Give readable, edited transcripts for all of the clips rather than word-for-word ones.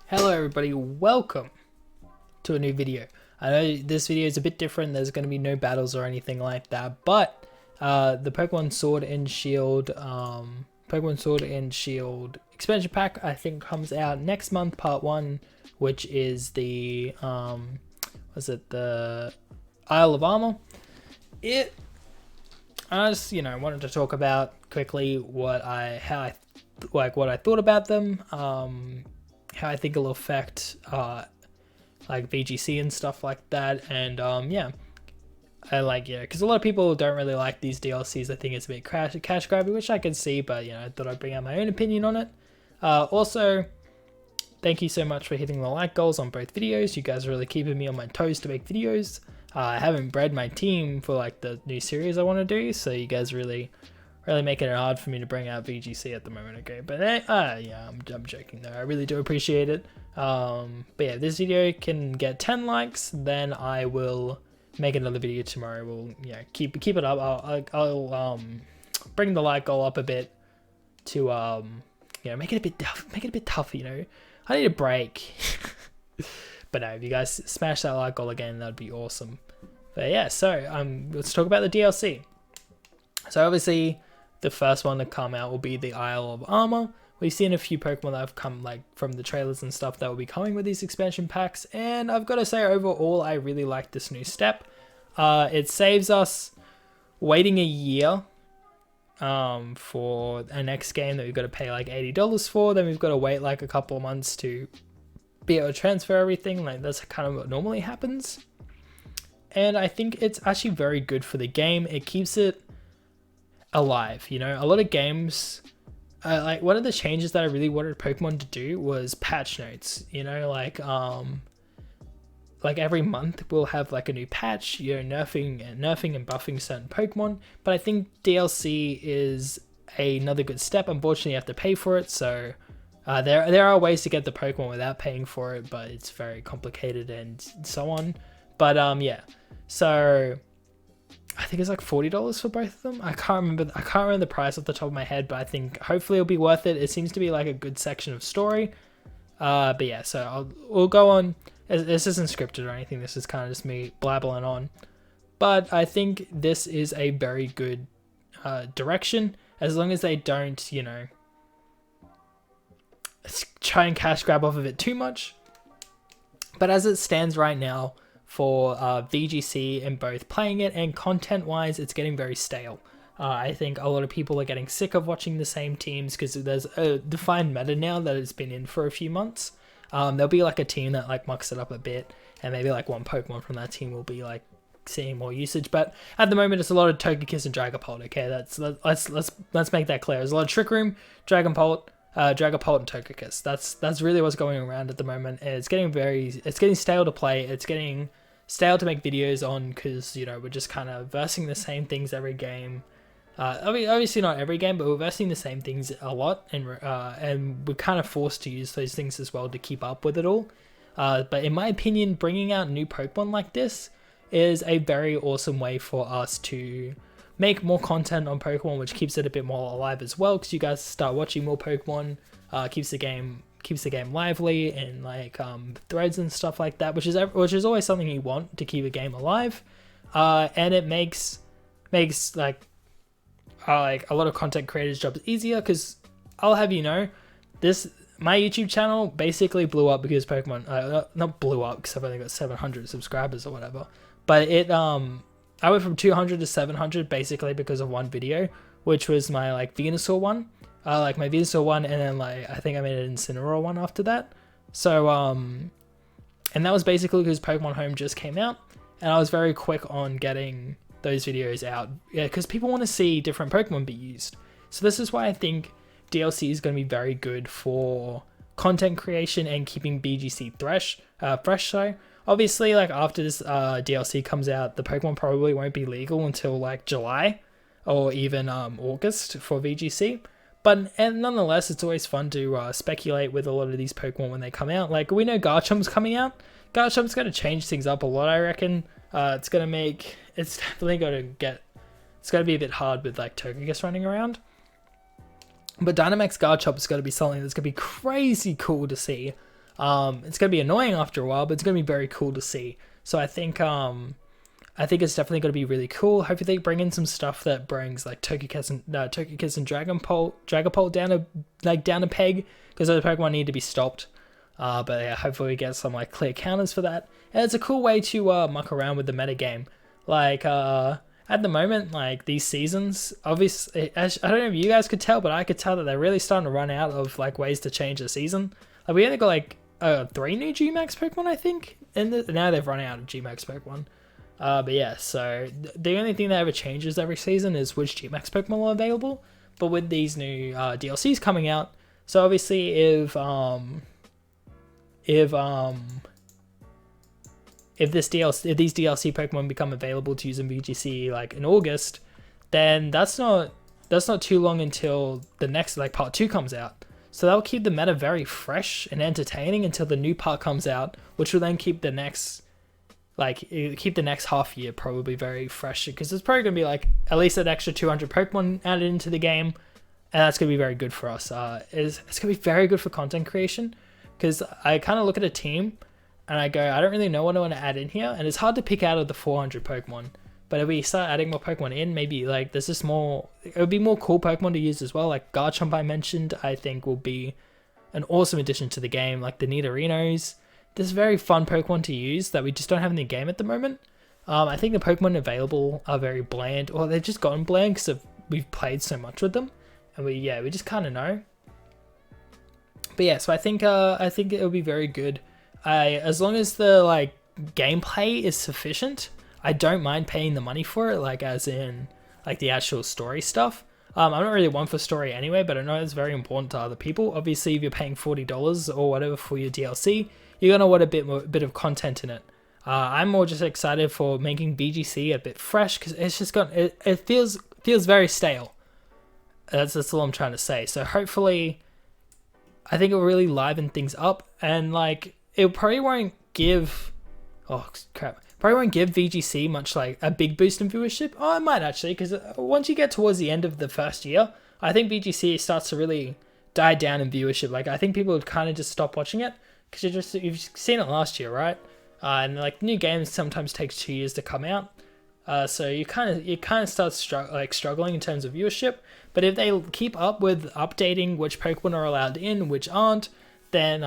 Hello everybody, welcome to a new video. I know this video is a bit different, there's going to be no battles or anything like that, but the Pokemon Sword and Shield expansion pack I think comes out next month, part 1, which is the the Isle of Armor. I just wanted to talk about quickly what I thought about them, how I think it'll affect like VGC and stuff like that, and because a lot of people don't really like these DLCs. I think it's a bit cash grabby, which I can see, but I thought I'd bring out my own opinion on it. Also, thank you so much for hitting the like goals on both videos. You guys are really keeping me on my toes to make videos. I haven't bred my team for like the new series I want to do, so you guys really making it hard for me to bring out VGC at the moment. Okay, but I'm joking though. I really do appreciate it. But yeah, if this video can get 10 likes, then I will make another video tomorrow. We'll keep it up. I'll bring the like goal up a bit to make it a bit tough. Make it a bit tougher. I need a break. But no, if you guys smash that like goal again, that'd be awesome. But yeah, so let's talk about the DLC. So obviously, the first one to come out will be the Isle of Armor. We've seen a few Pokemon that have come from the trailers and stuff that will be coming with these expansion packs, and I've got to say overall I really like this new step. It saves us waiting a year for a next game that we've got to pay like $80 for. Then we've got to wait like a couple of months to be able to transfer everything. Like that's kind of what normally happens, and I think it's actually very good for the game. It keeps it alive. A lot of games, like one of the changes that I really wanted Pokemon to do was patch notes. Like every month we'll have like a new patch, nerfing and buffing certain Pokemon. But I think DLC is another good step. Unfortunately, you have to pay for it, so there are ways to get the Pokemon without paying for it, but it's very complicated and so on. But so I think it's like $40 for both of them. I can't remember the price off the top of my head, but I think hopefully it'll be worth it. It seems to be like a good section of story. But yeah, so we'll go on. This isn't scripted or anything. This is kind of just me blabbling on. But I think this is a very good direction, as long as they don't, try and cash grab off of it too much. But as it stands right now, for VGC and both playing it and content wise, it's getting very stale. I think a lot of people are getting sick of watching the same teams because there's a defined meta now that it's been in for a few months. There'll be like a team that like mucks it up a bit, and maybe like one Pokemon from that team will be like seeing more usage. But at the moment, it's a lot of Togekiss and Dragapult. Okay, let's make that clear. There's a lot of Trick Room, Dragapult, and Togekiss. That's really what's going around at the moment. It's getting stale to play. It's getting stale to make videos on because we're just kind of versing the same things every game. Obviously not every game, but we're versing the same things a lot, and we're kind of forced to use those things as well to keep up with it all. But in my opinion, bringing out new Pokemon like this is a very awesome way for us to make more content on Pokemon, which keeps it a bit more alive as well, because you guys start watching more Pokemon, keeps the game lively, and like threads and stuff like that, which is always something you want to keep a game alive. And it makes like a lot of content creators' jobs easier, because I'll have my YouTube channel basically blew up because Pokemon not blew up because I've only got 700 subscribers or whatever, but I went from 200 to 700 basically because of one video, which was my like Venusaur one. My Venusaur one, and then like I think I made an Incineroar one after that. So and that was basically because Pokemon Home just came out, and I was very quick on getting those videos out. Yeah, because people want to see different Pokemon be used. So this is why I think DLC is going to be very good for content creation and keeping BGC fresh. So obviously, like after this DLC comes out, the Pokemon probably won't be legal until like July or even August for VGC. And nonetheless, it's always fun to speculate with a lot of these Pokemon when they come out. Like, we know Garchomp's coming out. Garchomp's going to change things up a lot, I reckon. It's definitely going to be a bit hard with like Togekiss running around. But Dynamax Garchomp is going to be something that's going to be crazy cool to see. It's gonna be annoying after a while, but it's gonna be very cool to see. So I think it's definitely gonna be really cool. Hopefully they bring in some stuff that brings like Togekiss and Dragapult down a peg, because those Pokemon need to be stopped. But yeah, hopefully we get some like clear counters for that. And it's a cool way to muck around with the metagame. Like at the moment, like these seasons, obviously, I don't know if you guys could tell, but I could tell that they're really starting to run out of like ways to change the season. Like we only got like 3 new G-Max Pokemon, I think, and now they've run out of G-Max Pokemon. But yeah, so the only thing that ever changes every season is which G-Max Pokemon are available. But with these new DLCs coming out, so obviously if these DLC Pokemon become available to use in VGC like in August, then that's not too long until the next like part 2 comes out. So that'll keep the meta very fresh and entertaining until the new part comes out, which will then keep the next half year probably very fresh, because it's probably gonna be like at least an extra 200 Pokemon added into the game, and that's gonna be very good for us. It's gonna be very good for content creation, because I kind of look at a team and I go, I don't really know what I want to add in here, and it's hard to pick out of the 400 Pokemon. But if we start adding more Pokemon in, maybe like there's just more, it would be more cool Pokemon to use as well. Like Garchomp I mentioned, I think will be an awesome addition to the game. Like the Nidorinos, there's very fun Pokemon to use that we just don't have in the game at the moment. I think the Pokemon available are very bland, or they've just gotten bland because we've played so much with them, and we just kind of know. But yeah, so I think it'll be very good. As long as the like gameplay is sufficient, I don't mind paying the money for it, like as in like the actual story stuff. I'm not really one for story anyway, but I know it's very important to other people. Obviously, if you're paying $40 or whatever for your DLC, you're gonna want a bit of content in it. I'm more just excited for making VGC a bit fresh, because it's just it feels very stale. That's all I'm trying to say. So hopefully, I think it'll really liven things up, and like it probably won't give VGC much like a big boost in viewership. Oh, it might actually, because once you get towards the end of the first year, I think VGC starts to really die down in viewership. Like I think people would kind of just stop watching it, because you've seen it last year, right? And like new games sometimes takes 2 years to come out, so you kind of start struggling in terms of viewership. But if they keep up with updating which Pokemon are allowed in, which aren't, then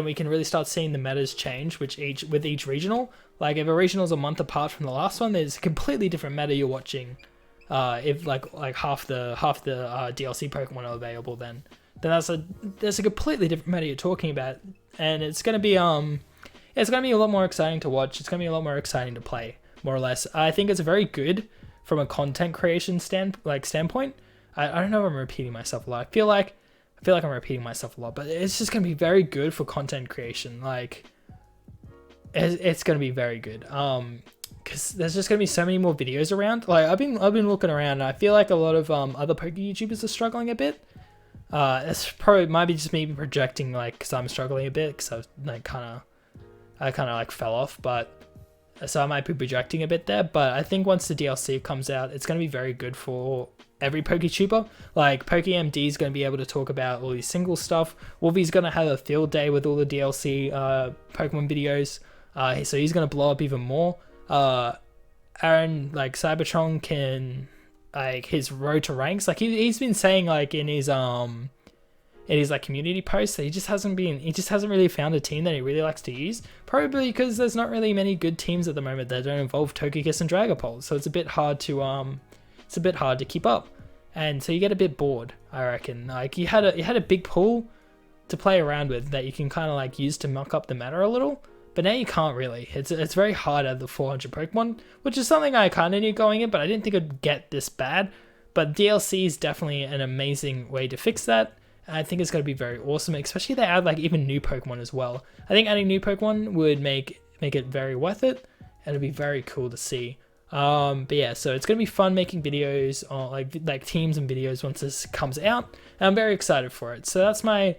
we can really start seeing the metas change with each regional. Like if a regional's a month apart from the last one, there's a completely different meta you're watching. If like half the DLC Pokemon are available, then there's a completely different meta you're talking about, and it's gonna be a lot more exciting to watch. It's gonna be a lot more exciting to play, more or less. I think it's very good from a content creation standpoint. I don't know if I'm repeating myself a lot. I feel like I'm repeating myself a lot, but it's just gonna be very good for content creation. Like it's gonna be very good. Because there's just gonna be so many more videos around. Like I've been looking around, and I feel like a lot of other Poke YouTubers are struggling a bit. It's probably might be just me projecting, like, because I'm struggling a bit, because I kind of fell off, but so I might be projecting a bit there. But I think once the DLC comes out, it's going to be very good for every PokeTuber. Like PokeMD is going to be able to talk about all these single stuff. Wolvie's going to have a field day with all the DLC Pokemon videos, so he's going to blow up even more. Aaron, like Cybertron, can like his road to ranks, like he's been saying like in his like community posts that he just hasn't really found a team that he really likes to use, probably because there's not really many good teams at the moment that don't involve Togekiss and Dragapult, so it's a bit hard to keep up, and so you get a bit bored, I reckon. Like you had a big pool to play around with that you can kind of like use to muck up the meta a little, but now you can't really. It's very hard out of the 400 Pokemon, which is something I kind of knew going in, but I didn't think it'd get this bad. But DLC is definitely an amazing way to fix that. I think it's going to be very awesome, especially if they add like even new Pokemon as well. I think adding new Pokemon would make it very worth it, and it'd be very cool to see. But yeah, so it's going to be fun making videos on like teams and videos once this comes out, and I'm very excited for it. So that's my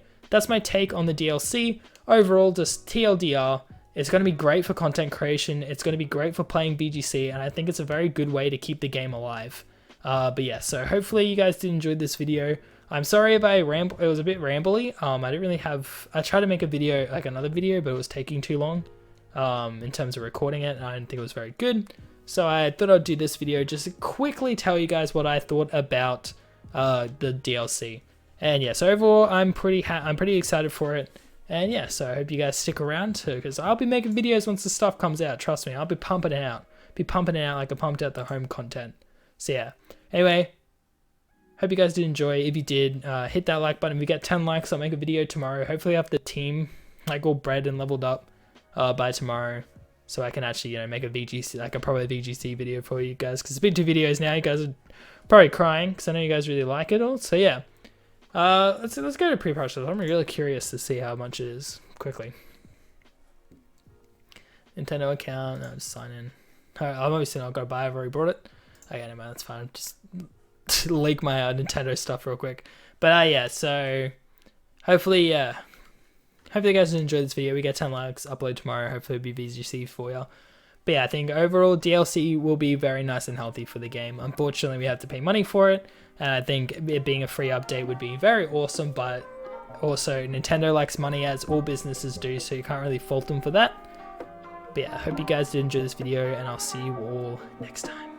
take on the DLC. Overall, just TLDR, it's going to be great for content creation. It's going to be great for playing VGC, and I think it's a very good way to keep the game alive. But yeah, so hopefully you guys did enjoy this video. I'm sorry if it was a bit rambly. I didn't really have, I tried to make a video, like another video, but it was taking too long in terms of recording it. And I didn't think it was very good. So I thought I'd do this video just to quickly tell you guys what I thought about the DLC. And yeah, so overall, I'm pretty excited for it. And yeah, so I hope you guys stick around too, because I'll be making videos once the stuff comes out. Trust me, I'll be pumping it out. Like I pumped out the home content. So yeah. Anyway, hope you guys did enjoy. If you did, hit that like button. If we get 10 likes, I'll make a video tomorrow. Hopefully I have the team like all bred and leveled up by tomorrow, so I can actually, you know, make a VGC, like a proper VGC video for you guys. Because it's been 2 videos now. You guys are probably crying because I know you guys really like it all. So yeah. Let's go to pre-purchase. I'm really curious to see how much it is quickly. Nintendo account. No, just sign in. I'm obviously not gonna buy. I've already bought it. Okay, no man, that's fine. Just leak my Nintendo stuff real quick. But yeah, so hopefully you guys enjoyed this video. We get 10 likes. Upload tomorrow. Hopefully it'll be VGC for you. But yeah, I think overall DLC will be very nice and healthy for the game. Unfortunately, we have to pay money for it. And I think it being a free update would be very awesome, but also Nintendo likes money, as all businesses do, so you can't really fault them for that. But yeah, I hope you guys did enjoy this video, and I'll see you all next time.